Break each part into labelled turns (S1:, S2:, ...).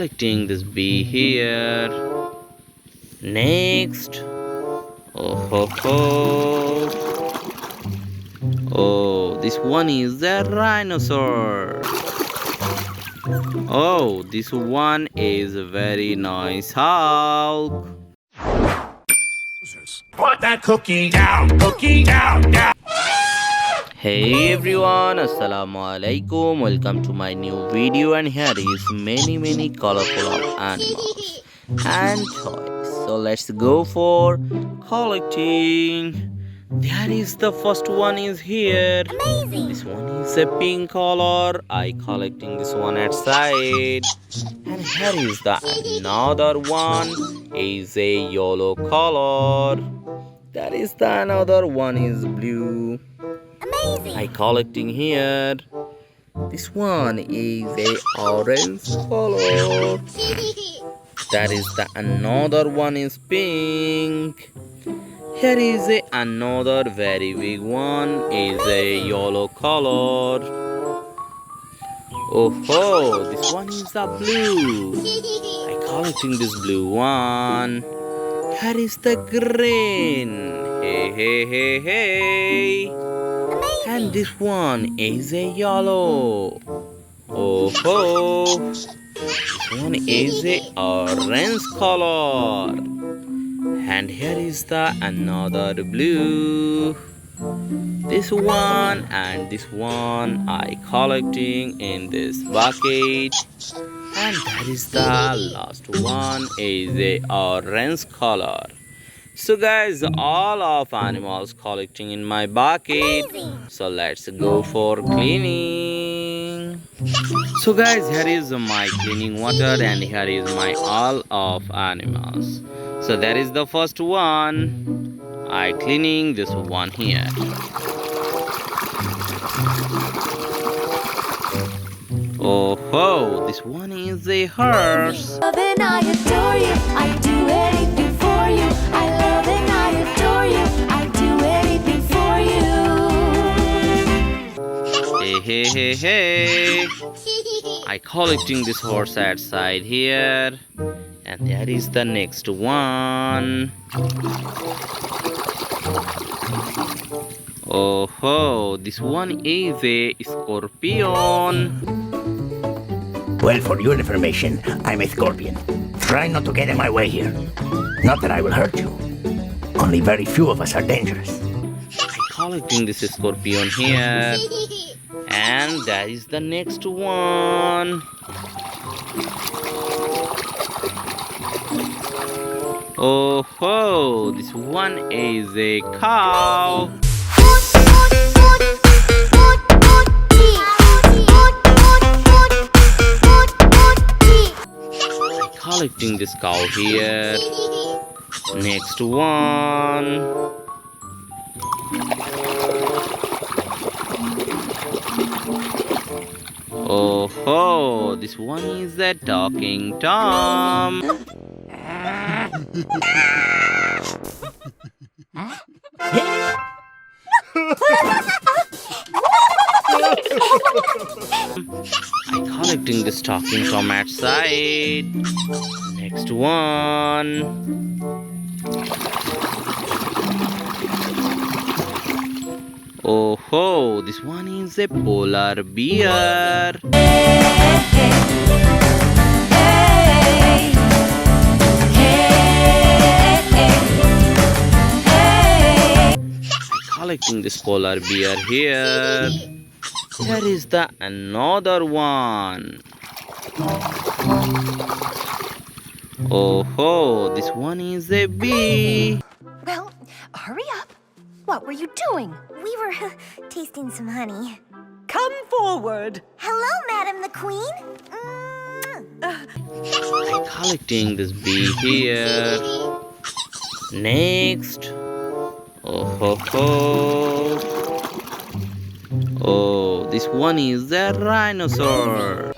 S1: collecting this bee here. Next. Oh ho ho. Oh, this one is the rhinoceros. Oh, this one is a very nice Hulk.
S2: Put that cookie down, cookie down, down.
S1: Hey everyone, assalamu alaikum. Welcome to my new video, and here is many colorful of animals and toys. So let's go for collecting. There is the first one is here.
S3: Amazing.
S1: This one is a pink color. I collecting this one outside. And here is the another one is a yellow color. That is the another one is blue.
S3: Amazing.
S1: I collecting here. This one is a orange color. That is the another one is pink. Here is a another very big one is a yellow color. Oh ho, this one is a blue. I collecting this blue one. Here is the green. Hey. And this one is a yellow. Oh ho. This one is a orange color. And here is the another blue. This one and this one I collecting in this bucket. And that is the last one is a orange color. So guys, all of animals collecting in my bucket. So let's go for cleaning. So guys, here is my cleaning water and here is my all of animals. So that is the first one. I cleaning this one here. Oh ho, this one is a horse.
S3: Love and I adore you. I do anything for you. I love and I adore you. I do anything for you.
S1: Hey. I collecting this horse outside here. And that is the next one. Oh ho, this one is a scorpion.
S2: Well, for your information, I'm a scorpion. Try not to get in my way here. Not that I will hurt you. Only very few of us are dangerous.
S1: I collecting this scorpion here. And that is the next one. Oh ho, this one is a cow. I'm collecting this cow here. Next one. Oh ho, this one is a talking Tom. I'm collecting this talking Tom outside. Next one. Oh ho, this one is a polar bear. Collecting this polar bear here. Here is the another one. Oh ho, this one is a bee.
S4: Well, hurry up. What were you doing?
S3: We were tasting some honey.
S4: Come forward.
S3: Hello, Madam the Queen.
S1: I'm collecting this bee here. Next. Oh ho ho. Oh, this one is the rhinoceros.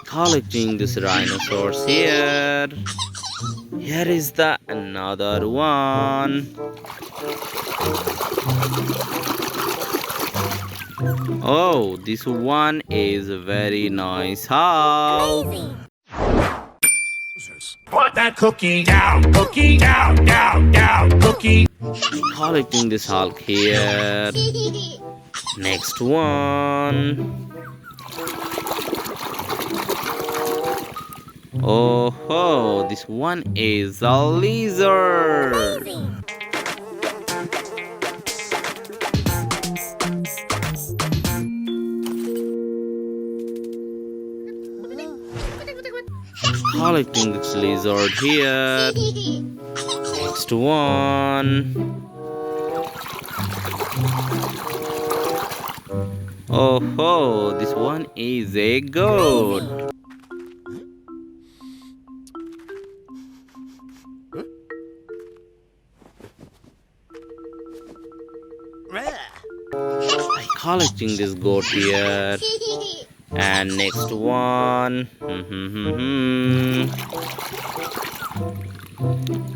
S1: Collecting this rhinoceros here. Here is the another one. Oh, this one is a very nice house.
S2: Put that cookie down, cookie down, down, down, cookie.
S1: Collecting this Hulk here. Next one. Oh, this one is a lizard. Collecting this lizard here. Next one. Oh, this one is a goat. I collecting this goat here. And next one.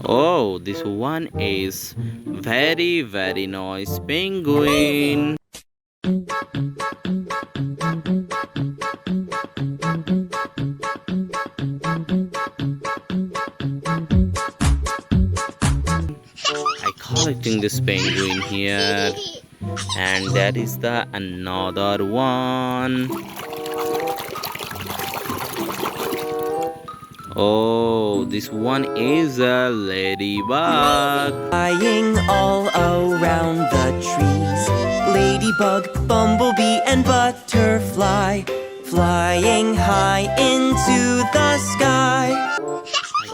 S1: Oh, this one is very, very nice penguin. I collecting this penguin here. And that is the another one. Oh, this one is a ladybug.
S5: Flying all around the trees. Ladybug, bumblebee, and butterfly. Flying high into the sky.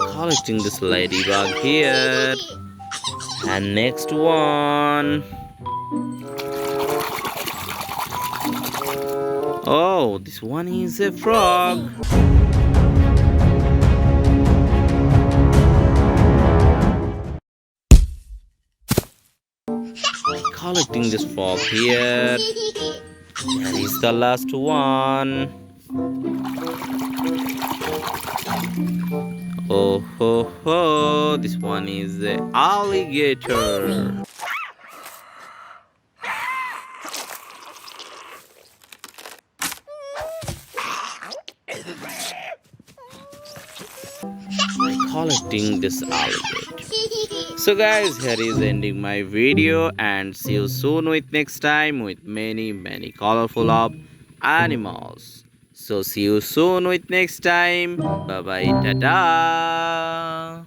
S1: I'm collecting this ladybug here. And next one. Oh, this one is a frog. Collecting this frog here. That is the last one. Oh, this one is the alligator. Collecting this alligator. So guys, here is ending my video, and see you soon with next time with many colorful of animals. So see you soon with next time. Bye bye, ta-da.